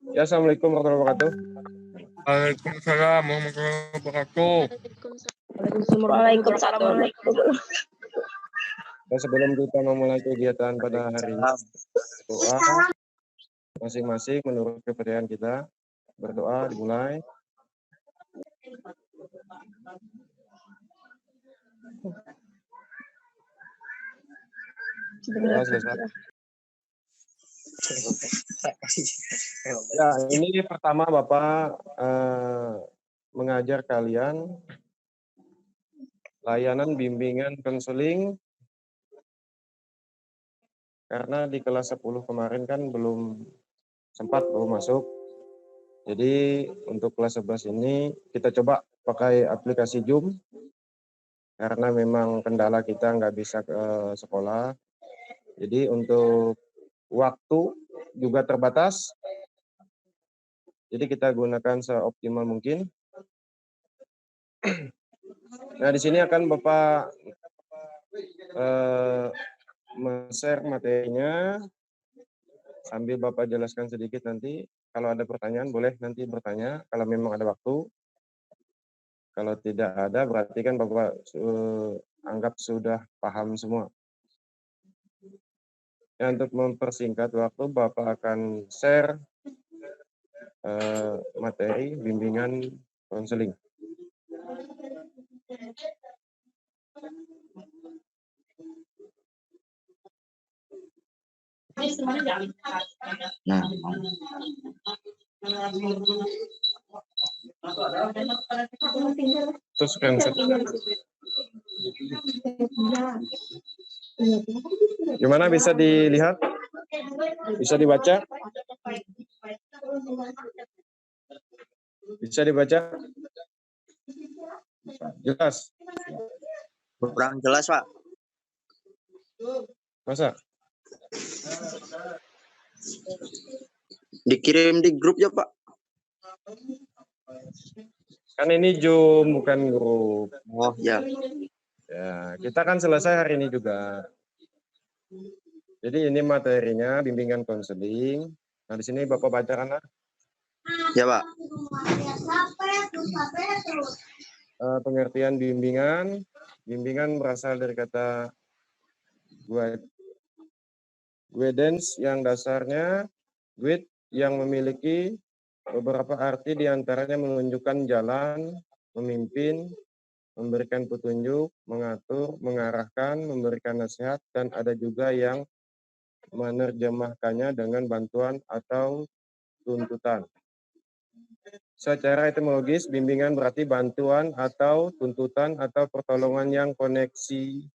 Ya, Assalamualaikum warahmatullahi wabarakatuh. Waalaikumsalam warahmatullahi wabarakatuh. Waalaikumsalam. Ya, sebelum kita memulai kegiatan pada hari ini, doa masing-masing menurut kepercayaan kita. Berdoa dimulai. Ya, selesai. Ya, ini pertama Bapak mengajar kalian layanan bimbingan konseling karena di kelas 10 kemarin kan belum sempat baru masuk. Jadi untuk kelas 11 ini kita coba pakai aplikasi Zoom karena memang kendala kita nggak bisa ke sekolah. Jadi untuk waktu juga terbatas. Jadi kita gunakan seoptimal mungkin. Nah, di sini akan Bapak share materinya sambil Bapak jelaskan sedikit nanti. Kalau ada pertanyaan boleh nanti bertanya kalau memang ada waktu. Kalau tidak ada berarti kan Bapak anggap sudah paham semua. Ya, untuk mempersingkat waktu Bapak akan share materi bimbingan konseling. Nah, Terus screenshot. Gimana, bisa dilihat? Bisa dibaca? Bisa dibaca? Jelas? kurang jelas, Pak. Masa? Dikirim di grup ya, Pak. Kan ini Zoom bukan grup. Oh, ya. Ya, kita kan selesai hari ini juga. Jadi ini materinya bimbingan konseling. Nah, di sini Bapak bacakan lah. Ya, Pak. Pengertian bimbingan. Bimbingan berasal dari kata guidance yang dasarnya guide yang memiliki beberapa arti, diantaranya menunjukkan jalan, memimpin, memberikan petunjuk, mengatur, mengarahkan, memberikan nasihat, dan ada juga yang menerjemahkannya dengan bantuan atau tuntutan. Secara etimologis, bimbingan berarti bantuan atau tuntutan atau pertolongan yang konteksnya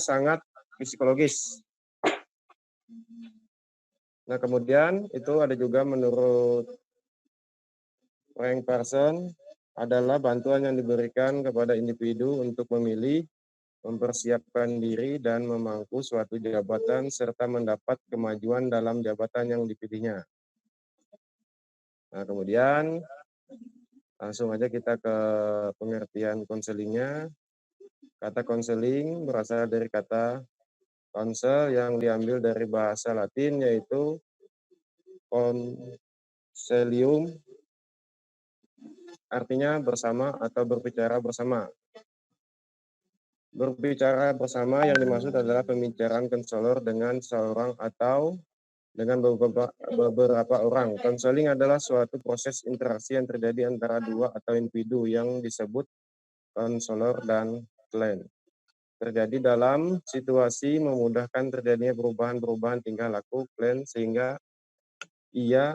sangat psikologis. Nah, kemudian itu ada juga menurut Frank Parson adalah bantuan yang diberikan kepada individu untuk memilih, mempersiapkan diri, dan memangku suatu jabatan serta mendapat kemajuan dalam jabatan yang dipilihnya. Nah, kemudian langsung aja kita ke pengertian konselingnya. Kata konseling berasal dari kata konsel yang diambil dari bahasa Latin yaitu consilium, artinya bersama atau berbicara bersama. Berbicara bersama yang dimaksud adalah pembicaraan konselor dengan seorang atau dengan beberapa orang. Konseling adalah suatu proses interaksi yang terjadi antara dua atau individu yang disebut konselor dan klien. Terjadi dalam situasi memudahkan terjadinya perubahan-perubahan tingkah laku klien sehingga ia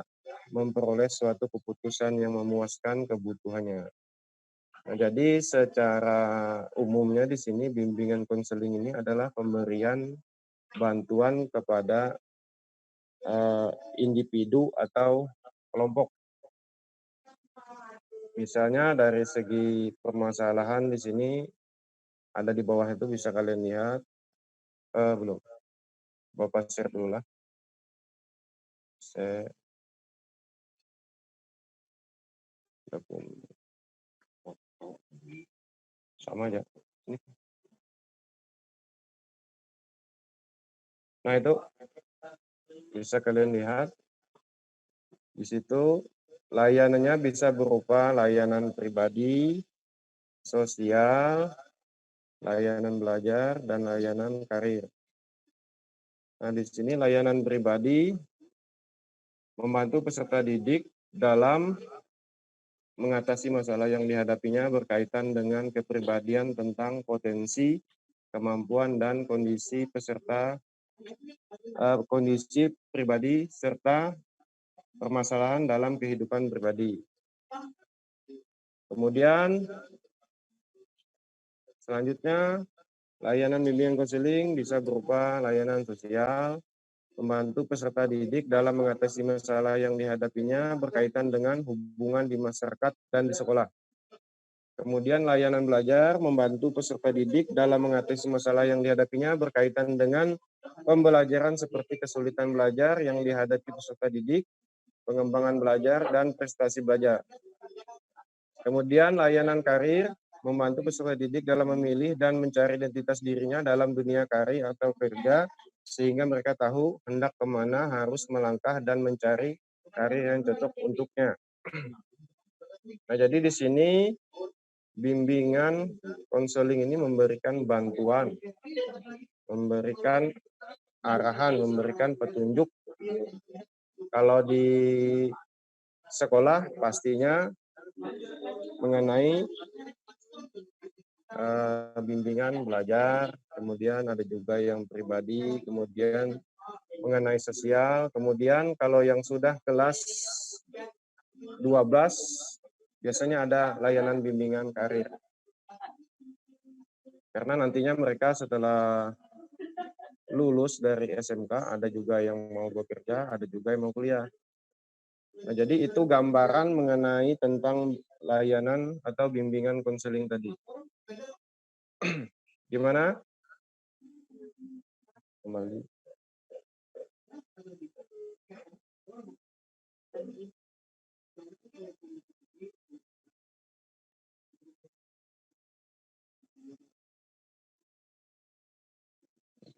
memperoleh suatu keputusan yang memuaskan kebutuhannya. Nah, jadi secara umumnya di sini bimbingan konseling ini adalah pemberian bantuan kepada individu atau kelompok. Misalnya dari segi permasalahan di sini ada di bawah itu bisa kalian lihat. Belum. Bapak share dulu lah. Share. Sama aja. Nah, itu bisa kalian lihat Di situ layanannya bisa berupa layanan pribadi, sosial, layanan belajar, dan layanan karir. Nah, di sini layanan pribadi membantu peserta didik dalam mengatasi masalah yang dihadapinya berkaitan dengan kepribadian tentang potensi, kemampuan, dan kondisi peserta, kondisi pribadi, serta permasalahan dalam kehidupan pribadi. Kemudian, selanjutnya, layanan bimbingan konseling bisa berupa layanan sosial, membantu peserta didik dalam mengatasi masalah yang dihadapinya berkaitan dengan hubungan di masyarakat dan di sekolah. Kemudian layanan belajar membantu peserta didik dalam mengatasi masalah yang dihadapinya berkaitan dengan pembelajaran seperti kesulitan belajar yang dihadapi peserta didik, pengembangan belajar, dan prestasi belajar. Kemudian layanan karir membantu peserta didik dalam memilih dan mencari identitas dirinya dalam dunia karir atau kerja, sehingga mereka tahu hendak kemana harus melangkah dan mencari karir yang cocok untuknya. Nah, jadi di sini bimbingan konseling ini memberikan bantuan, memberikan arahan, memberikan petunjuk. Kalau di sekolah pastinya mengenai bimbingan belajar, kemudian ada juga yang pribadi, kemudian mengenai sosial, kemudian kalau yang sudah kelas 12 biasanya ada layanan bimbingan karir. Karena nantinya mereka setelah lulus dari SMK, ada juga yang mau bekerja, ada juga yang mau kuliah. Nah, jadi itu gambaran mengenai tentang layanan atau bimbingan konseling tadi. Gimana? Kembali.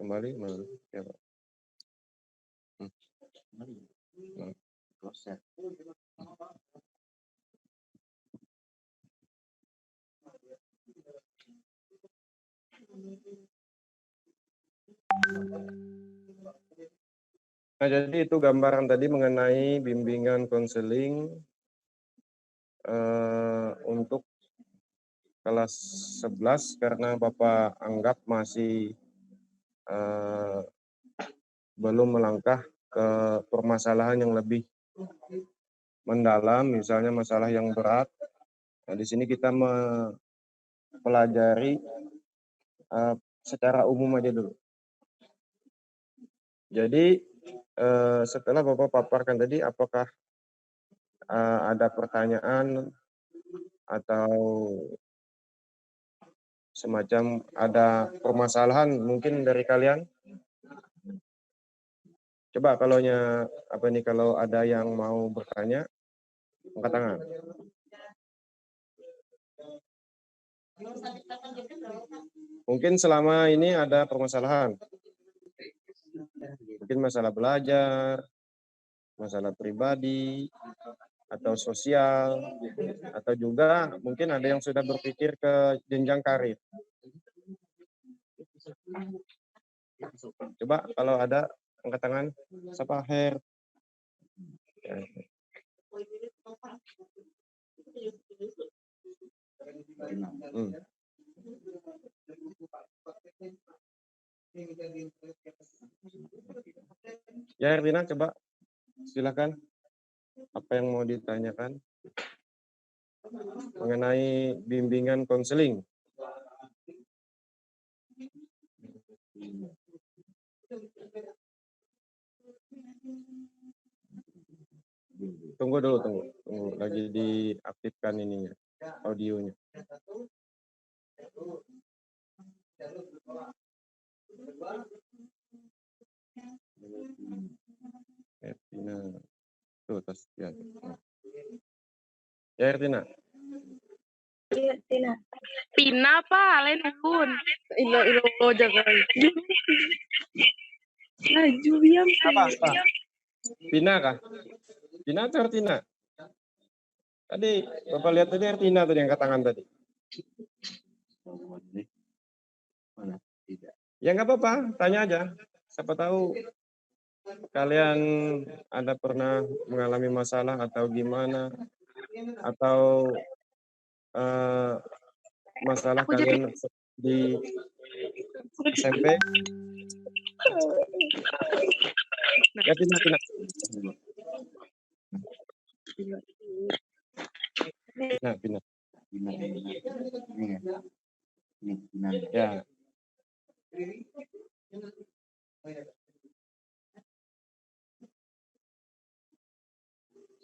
Kembali, ya, Pak. Proses. Nah, jadi itu gambaran tadi mengenai bimbingan konseling untuk kelas 11 karena Bapak anggap masih belum melangkah ke permasalahan yang lebih mendalam, misalnya masalah yang berat. Nah, di sini kita mempelajari secara umum aja dulu. Jadi setelah Bapak paparkan tadi, apakah ada pertanyaan atau semacam ada permasalahan mungkin dari kalian? Coba kalau ada yang mau bertanya, angkat tangan. Mungkin selama ini ada permasalahan. Mungkin masalah belajar, masalah pribadi, atau sosial, atau juga mungkin ada yang sudah berpikir ke jenjang karir. Coba kalau ada, angkat tangan. Siapa? Her. Ya, Ervina, coba silakan. Apa yang mau ditanyakan mengenai bimbingan konseling? Tunggu dulu, lagi diaktifkan ininya, audionya. Ertina, tuh tas ya. Ya, Ertina. Tina. Pina Pak, lain akun. Ilo jaga. Laju biam. Apa? Pina kah? Tina atau Ertina? Tadi Bapak lihat tadi Ertina tadi yang angkat tangan tadi. Ya nggak apa-apa, tanya aja. Siapa tahu kalian ada pernah mengalami masalah atau gimana, atau masalah Aku jadi kalian di SMP. Ya Tina. Tina. Ya.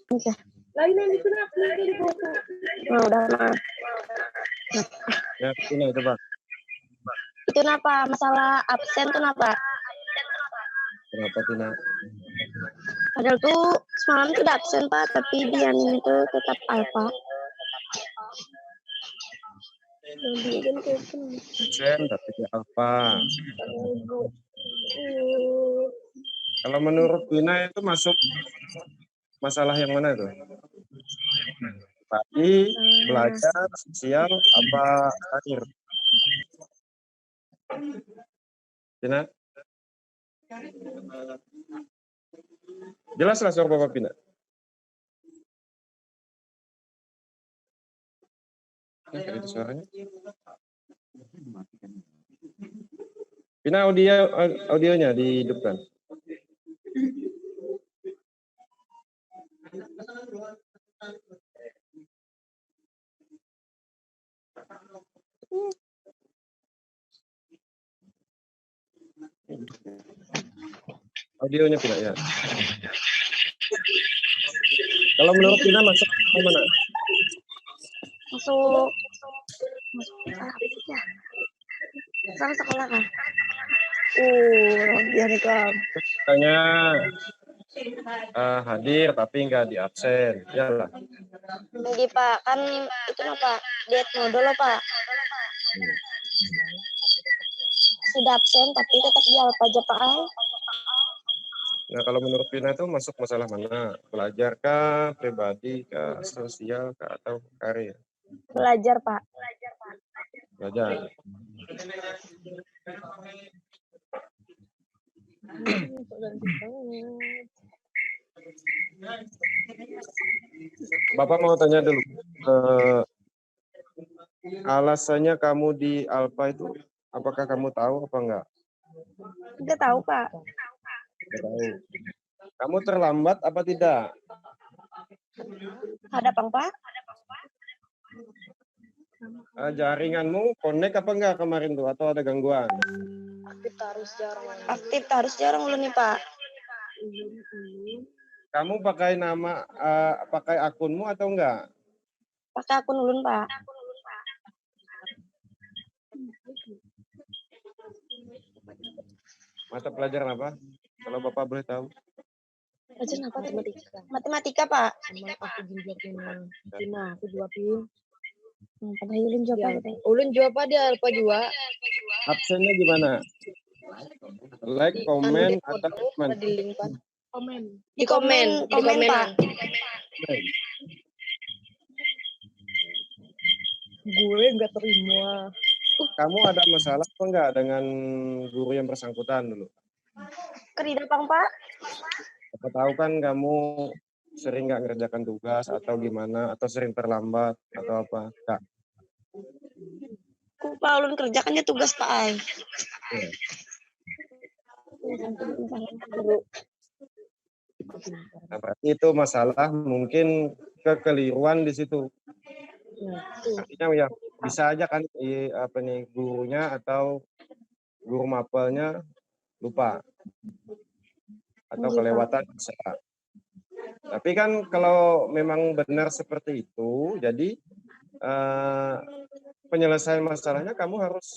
Oh, udah maaf. Ya Tina coba. Itu kenapa masalah absen tuh kenapa? Kenapa Tina? Padahal tuh semalam tuh udah absen Pak, tapi dia itu tetap alfa. Absen tapi di apa? Kalau menurut Tina itu masuk masalah yang mana itu? Tadi belajar, sosial, apa akhir? Tina? Jelaslah suara Bapak Pina. Itu suaranya. Pina audionya dihidupkan. Audionya Pina ya. Kalau menurut Pina masuk ke mana? Masuk ya. Sama sekolah kan? Biar rekam. Katanya hadir tapi nggak di absen. Iyalah. Lagi Pak, kan itu apa? Diet modul loh Pak. Sudah absen tapi tetap di alfa aja Pak. Nah, kalau menurut Pina itu masuk masalah mana? Belajar kah, pribadi kah, sosial kah, atau karir? Belajar Pak. Belajar. Bapak mau tanya dulu, alasannya kamu di Alfa itu, apakah kamu tahu apa enggak? Tidak tahu Pak. Tidak tahu. Kamu terlambat apa tidak? Ada Bang Pak? Jaringanmu connect apa enggak kemarin tuh, atau ada gangguan? Aktif harus jarang dulu nih Pak. Kamu pakai nama, pakai akunmu atau enggak? Pakai akun ulun Pak. Mata pelajaran apa? Kalau Bapak boleh tahu. Pelajaran apa? Matematika Pak. Aku juga pin. Pada ulun juga Pak. Ulun juga apa dia alfa juga. Absennya gimana? Like, komen, atau komen? Di link Pak. Di komen Pak. Gue nggak terima. Kamu ada masalah apa enggak dengan guru yang bersangkutan dulu? Kerida Bang Pak. Apa tahu kan kamu sering nggak ngerjakan tugas atau gimana, atau sering terlambat atau apa? Enggak. Pak ulun kerjakannya tugas Pak Ai. Nah, berarti itu masalah mungkin kekeliruan di situ. Artinya ya bisa aja kan apa nih gurunya atau guru mapelnya lupa atau kelewatan bisa. Tapi kan kalau memang benar seperti itu, jadi penyelesaian masalahnya kamu harus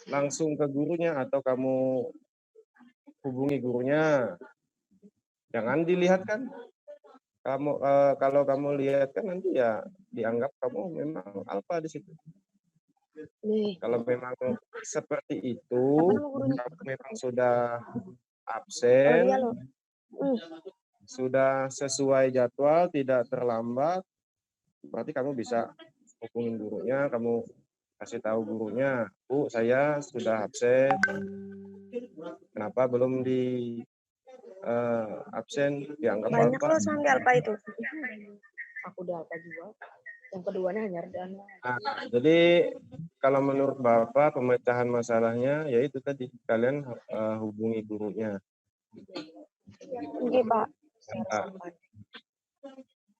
langsung ke gurunya atau kamu hubungi gurunya. Jangan dilihat kan. Kamu kalau kamu lihat kan nanti ya dianggap kamu memang alfa di situ. Kalau memang seperti itu, kamu memang sudah absen, sudah sesuai jadwal, tidak terlambat, berarti kamu bisa hubungin gurunya, kamu kasih tahu gurunya, Bu, saya sudah absen, kenapa belum di absen, dianggap Banyak apa? loh sampai alfa itu. Aku udah alfa 2. Yang keduanya hanya Ardana. Nah, jadi kalau menurut Bapak pemecahan masalahnya yaitu tadi kalian hubungi gurunya. Oke, Pak. Nah,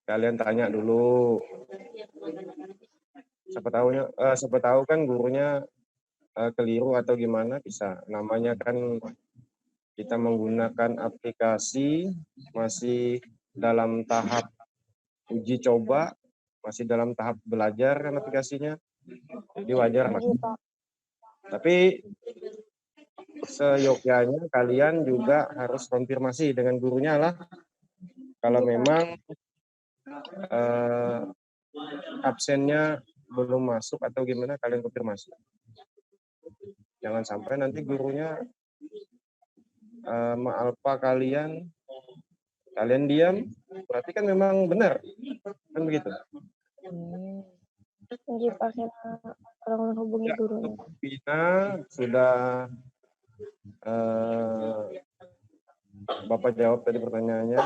kalian tanya dulu. Siapa tahu kan gurunya keliru atau gimana bisa. Namanya kan kita menggunakan aplikasi masih dalam tahap uji coba, masih dalam tahap belajar kan aplikasinya. Jadi wajar lah. Oke, Pak. Tapi seyogyanya kalian juga harus konfirmasi dengan gurunya lah. Kalau memang absennya belum masuk atau gimana, kalian konfirmasi. Jangan sampai nanti gurunya maalfa kalian diam, berarti kan memang benar. Kan begitu. Oke, Pak. Orang hubungi gurunya. Pina sudah Bapak jawab tadi pertanyaannya.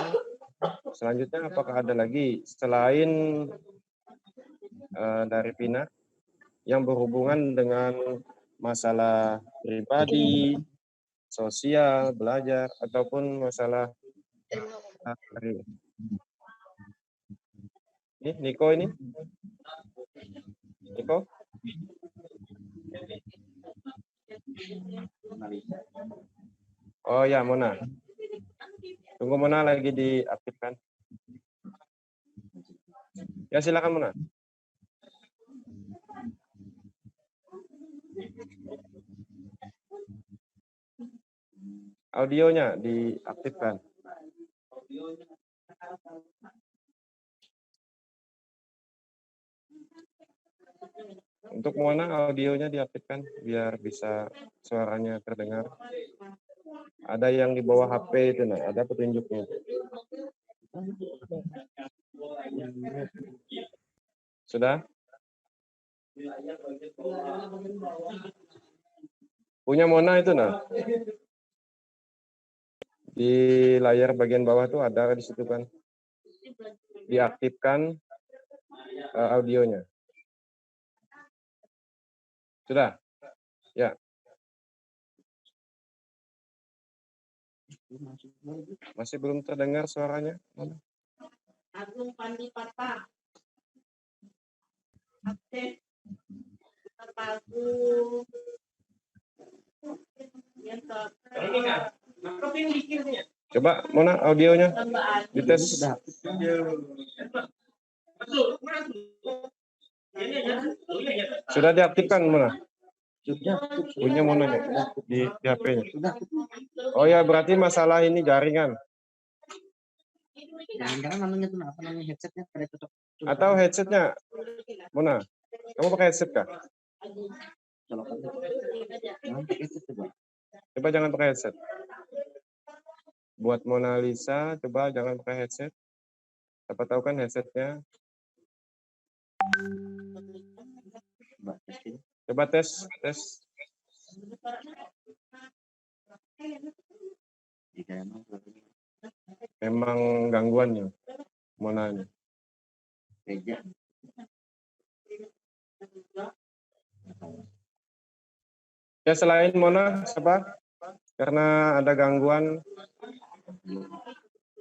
Selanjutnya apakah ada lagi selain dari Pina yang berhubungan dengan masalah pribadi, sosial, belajar, ataupun masalah ini Niko ini? Niko? Oh ya, Mona. Tunggu Mona lagi diaktifkan. Ya silakan Mona. Audionya diaktifkan. Untuk Mona audionya diaktifkan biar bisa suaranya terdengar. Ada yang di bawah HP itu, nah, ada petunjuknya. Sudah? Punya Mona itu, nah. Di layar bagian bawah tuh ada di situ kan. Diaktifkan audionya. Sudah? Ya. Masih belum terdengar suaranya? Agung Pandipata. Aktif. Terpaku. Coba Mona audionya dites. Sudah diaktifkan Mona? Punya Mona di HP-nya. Oh ya, berarti masalah ini jaringan. Jangan-jangan namanya tuh apa namanya headsetnya pada tutup. Atau headsetnya, Mona? Kamu pakai headset kah? Coba jangan pakai headset. Buat Mona Lisa, coba jangan pakai headset. Siapa tahu kan headsetnya. Coba tes. Memang gangguannya, Mona. Ya selain Mona, siapa? Karena ada gangguan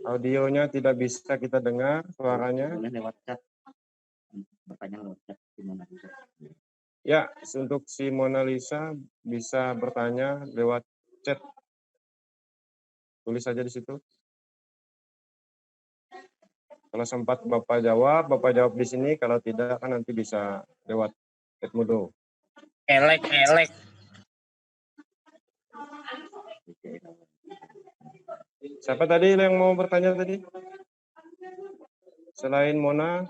audionya tidak bisa kita dengar suaranya. Lewat chat. Bertanya lewat chat gimana? Ya, untuk si Mona Lisa bisa bertanya lewat chat. Tulis saja di situ. Kalau sempat Bapak jawab di sini. Kalau tidak kan nanti bisa lewat Edmodo. Elek. Siapa tadi yang mau bertanya tadi? Selain Mona?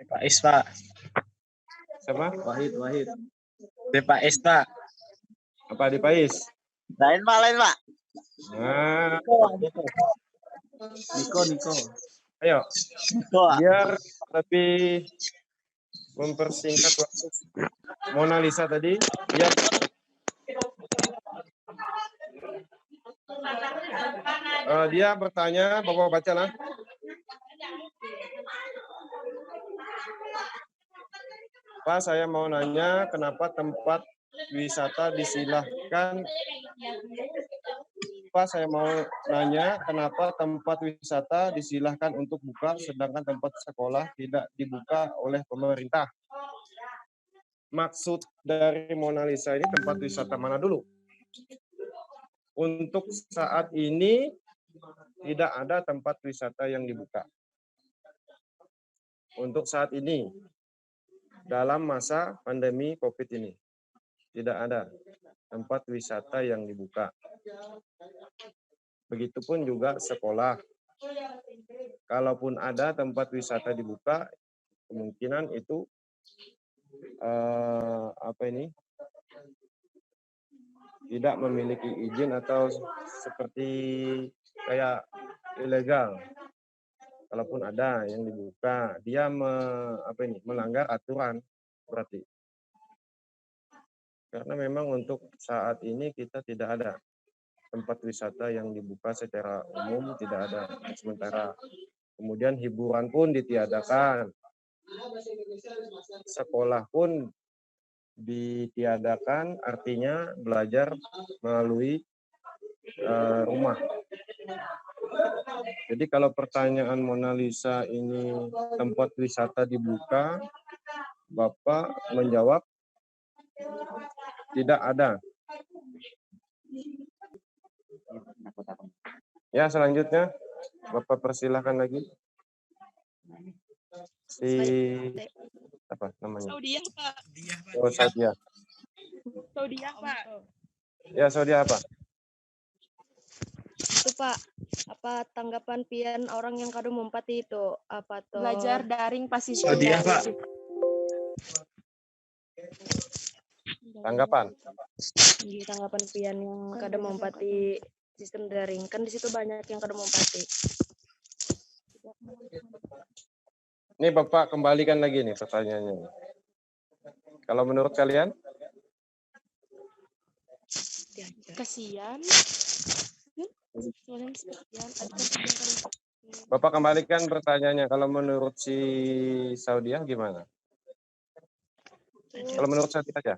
Pak Is, Pak. Siapa? Wahid. Pak Is, Pak. Apa di Pais? Lain Pak. Nah, Niko. Ayo, Niko, Pak. biar lebih mempersingkat waktu. Mona Lisa tadi, dia bertanya, Bapak baca lah. Pak, saya mau nanya kenapa tempat wisata disilahkan. Pak, saya mau nanya kenapa tempat wisata disilahkan untuk buka sedangkan tempat sekolah tidak dibuka oleh pemerintah. Maksud dari Mona Lisa ini tempat wisata mana dulu? Untuk saat ini tidak ada tempat wisata yang dibuka. Untuk saat ini, dalam masa pandemi COVID ini, tidak ada tempat wisata yang dibuka. Begitupun juga sekolah. Kalaupun ada tempat wisata dibuka, kemungkinan itu tidak memiliki izin atau seperti kayak ilegal. Kalaupun ada yang dibuka, dia melanggar aturan berarti. Karena memang untuk saat ini kita tidak ada tempat wisata yang dibuka secara umum, tidak ada. Sementara kemudian hiburan pun ditiadakan. Sekolah pun ditiadakan, artinya belajar melalui rumah. Jadi kalau pertanyaan Mona Lisa ini tempat wisata dibuka, Bapak menjawab tidak ada. Ya, selanjutnya Bapak persilahkan lagi. Apa namanya? Saudia, Pak. Oh, Saudia. Saudia, Pak. Ya, Saudia apa? Itu Pak, apa tanggapan pian orang yang kadang mumpati itu apa tuh? Belajar daring pasti Saudia, Pak. Tanggapan? Di tanggapan pian yang kadang mumpati sistem daring, kan di situ banyak yang kadang mumpati. Ini Bapak kembalikan lagi nih pertanyaannya. Kalau menurut kalian? kasihan. Bapak kembalikan pertanyaannya. Kalau menurut si Saudia gimana? Kalau menurut saya aja.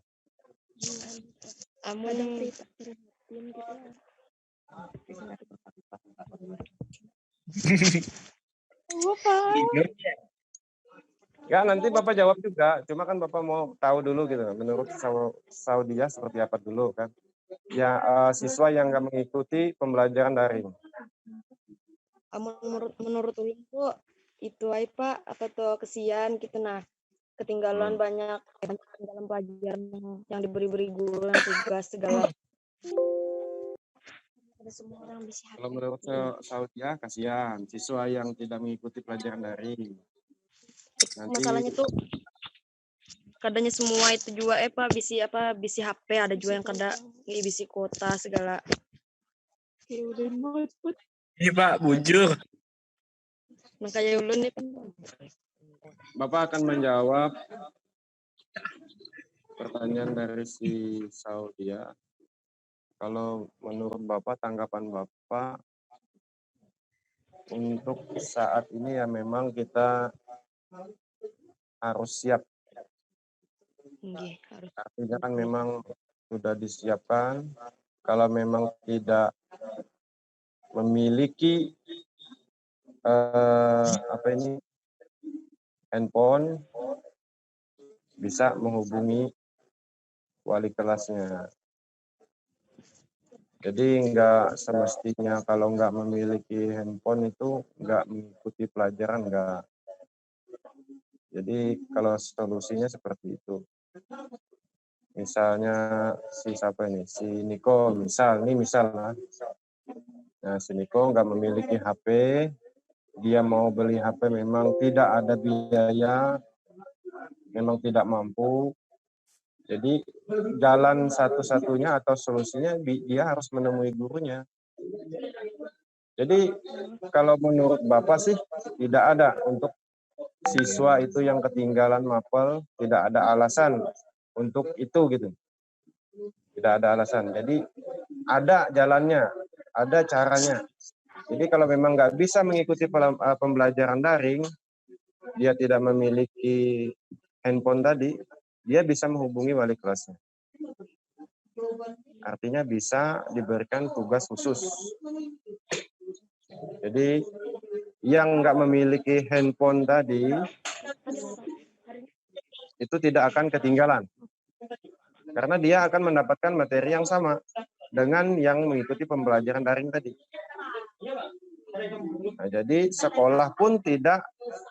Ya, nanti Bapak jawab juga. Cuma kan Bapak mau tahu dulu gitu. Menurut Saudia seperti apa dulu kan? Ya, siswa yang nggak mengikuti pembelajaran daring. Menurut ulun tuh itu aja Pak, apa tuh kesian gitu nah. Ketinggalan banyak dalam pelajaran yang diberi guru dan tugas segala. Semua orang bisa. Kalau menurut Saudia kasihan siswa yang tidak mengikuti pelajaran daring. Nanti Masalahnya tuh kadangnya semua itu juga Pak bisi HP, ada juga yang kada bisi kuota segala. Ini Pak, bujur. Makanya ulun nih Bapak akan menjawab pertanyaan dari si Saudia. Kalau menurut Bapak, tanggapan Bapak untuk saat ini ya memang kita harus siap. Artinya kan memang sudah disiapkan. Kalau memang tidak memiliki handphone, bisa menghubungi wali kelasnya. Jadi nggak semestinya kalau nggak memiliki handphone itu nggak mengikuti pelajaran, nggak. Jadi kalau solusinya seperti itu. Misalnya si Niko, misal lah. Nah, si Niko nggak memiliki HP, dia mau beli HP memang tidak ada biaya, memang tidak mampu. Jadi jalan satu-satunya atau solusinya dia harus menemui gurunya. Jadi kalau menurut Bapak sih tidak ada untuk siswa itu yang ketinggalan mapel, tidak ada alasan untuk itu gitu. Tidak ada alasan. Jadi ada jalannya, ada caranya. Jadi kalau memang nggak bisa mengikuti pembelajaran daring, dia tidak memiliki handphone tadi, dia bisa menghubungi wali kelasnya. Artinya bisa diberikan tugas khusus. Jadi yang nggak memiliki handphone tadi itu tidak akan ketinggalan. Karena dia akan mendapatkan materi yang sama dengan yang mengikuti pembelajaran daring tadi. Nah, jadi sekolah pun tidak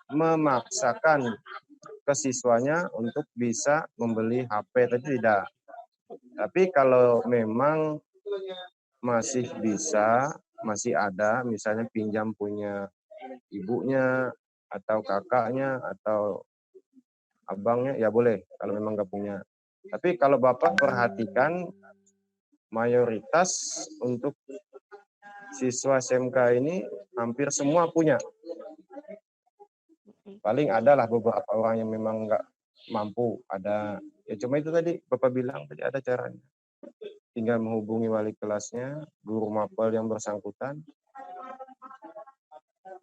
memaksakan ke siswanya untuk bisa membeli HP tadi, tidak. Tapi kalau memang masih bisa, masih ada, misalnya pinjam punya ibunya, atau kakaknya, atau abangnya, ya boleh, kalau memang nggak punya. Tapi kalau Bapak perhatikan, mayoritas untuk siswa SMK ini hampir semua punya. Paling ada lah beberapa orang yang memang nggak mampu, ada. Ya cuma itu tadi, Bapak bilang tadi ada caranya. Tinggal menghubungi wali kelasnya, guru mapel yang bersangkutan.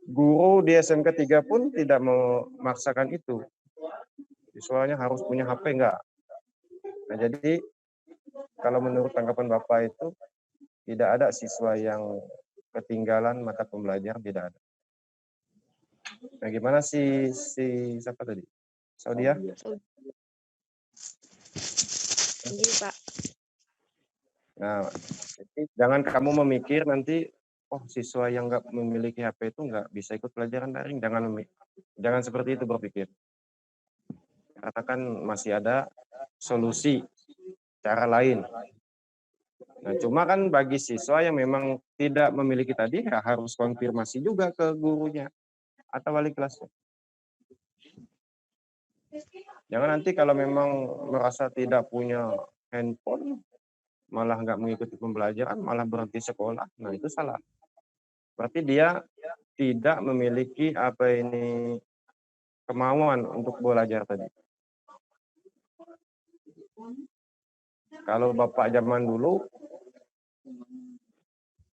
Guru di SMK 3 pun tidak memaksakan itu. Siswanya harus punya HP, enggak. Nah, jadi kalau menurut tanggapan Bapak itu tidak ada siswa yang ketinggalan mata pembelajaran, tidak ada. Nah, gimana si siapa tadi? Saudia? Iya, Pak. Nah, jadi jangan kamu memikir nanti, oh siswa yang nggak memiliki HP itu nggak bisa ikut pelajaran daring. Jangan seperti itu berpikir. Karena kan masih ada solusi, cara lain. Nah, cuma kan bagi siswa yang memang tidak memiliki tadi, ya harus konfirmasi juga ke gurunya atau wali kelasnya. Jangan nanti kalau memang merasa tidak punya handphone, malah nggak mengikuti pembelajaran, malah berhenti sekolah. Nah, itu salah. Berarti dia tidak memiliki kemauan untuk belajar tadi. Kalau Bapak zaman dulu,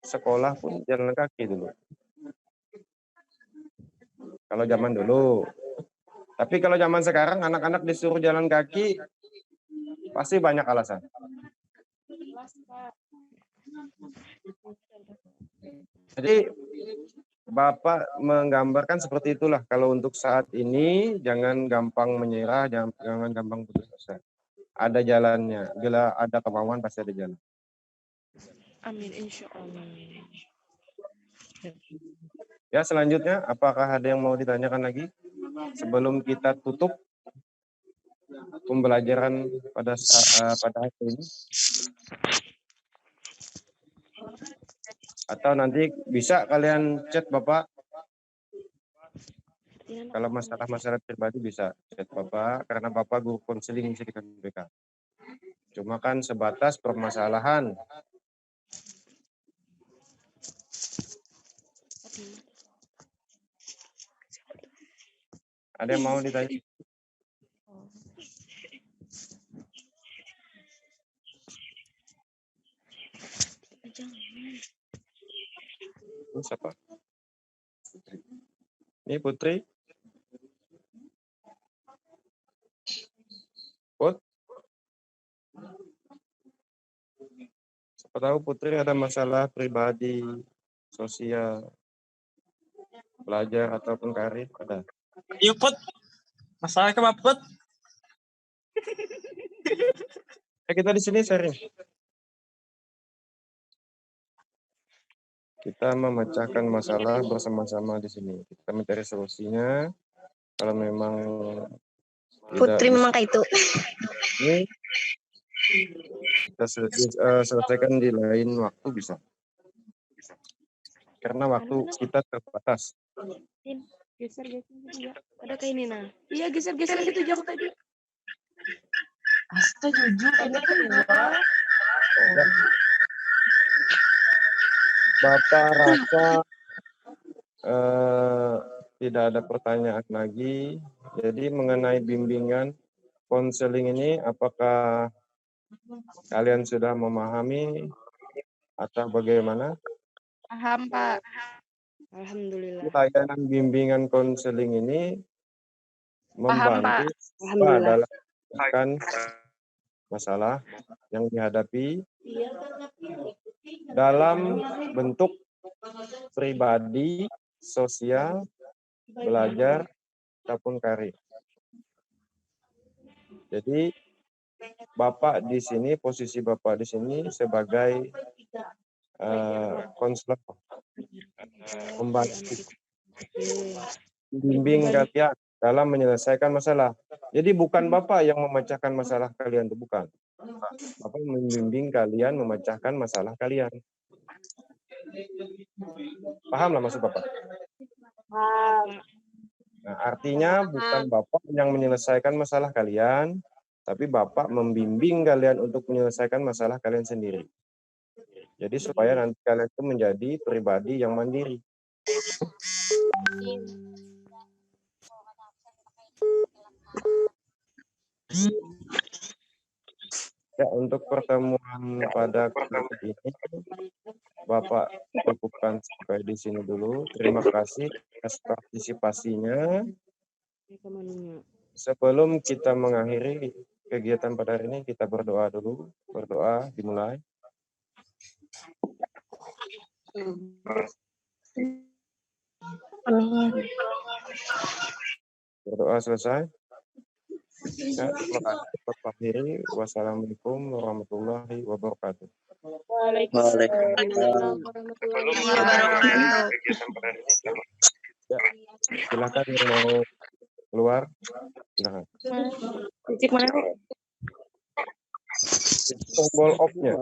sekolah pun jalan kaki dulu. Kalau zaman dulu. Tapi kalau zaman sekarang, anak-anak disuruh jalan kaki, pasti banyak alasan. Jadi, Bapak menggambarkan seperti itulah. Kalau untuk saat ini, jangan gampang menyerah, jangan gampang putus asa. Ada jalannya. Bila ada kemauan, pasti ada jalan. Amin, insya Allah. Ya, selanjutnya, apakah ada yang mau ditanyakan lagi? Sebelum kita tutup pembelajaran pada hari ini. Atau nanti bisa kalian chat Bapak. Kalau masalah pribadi bisa chat Bapak, karena Bapak guru konseling sekitar BK. Cuma kan sebatas permasalahan. Ada yang mau ditanya? Ini siapa? Ini Putri. Put. Siapa tahu Putri ada masalah pribadi, sosial, belajar ataupun karir, ada. Iya, Put. Masalah ke Put? Kita di sini sharing. Kita memecahkan masalah bersama-sama di sini. Kita mencari solusinya. Kalau memang Putri memang kayak itu. Ini kita selesaikan di lain waktu bisa. Karena waktu kita terbatas. Geser juga. Ada kayak ini nah. Iya geser gitu jauh tadi. Astaga jujur ini kedua. Bapak rasa tidak ada pertanyaan lagi. Jadi mengenai bimbingan konseling ini, apakah kalian sudah memahami atau bagaimana? Paham, Pak. Alhamdulillah. Layanan bimbingan konseling ini membantu Alhamdulillah. dalam menyelesaikan masalah yang dihadapi dalam bentuk pribadi, sosial, belajar, ataupun karir. Jadi Bapak di sini, posisi Bapak di sini sebagai konselor, membantu, membimbing kalian dalam menyelesaikan masalah. Jadi bukan Bapak yang memecahkan masalah kalian, itu bukan. Bapak membimbing kalian memecahkan masalah kalian. Pahamlah maksud Bapak? Nah, artinya bukan Bapak yang menyelesaikan masalah kalian, tapi Bapak membimbing kalian untuk menyelesaikan masalah kalian sendiri. Jadi supaya nanti kalian itu menjadi pribadi yang mandiri. Ya, untuk pertemuan pada kali ini, Bapak cukupkan sampai di sini dulu. Terima kasih atas partisipasinya. Sebelum kita mengakhiri kegiatan pada hari ini, kita berdoa dulu. Berdoa dimulai. Berdoa selesai. Ya, terima kasih. Bapak akhiri. Wassalamualaikum warahmatullahi wabarakatuh. Waalaikumsalam. Ya, silakan yang mau keluar. Silakan. Cicik mana? Tombol off-nya.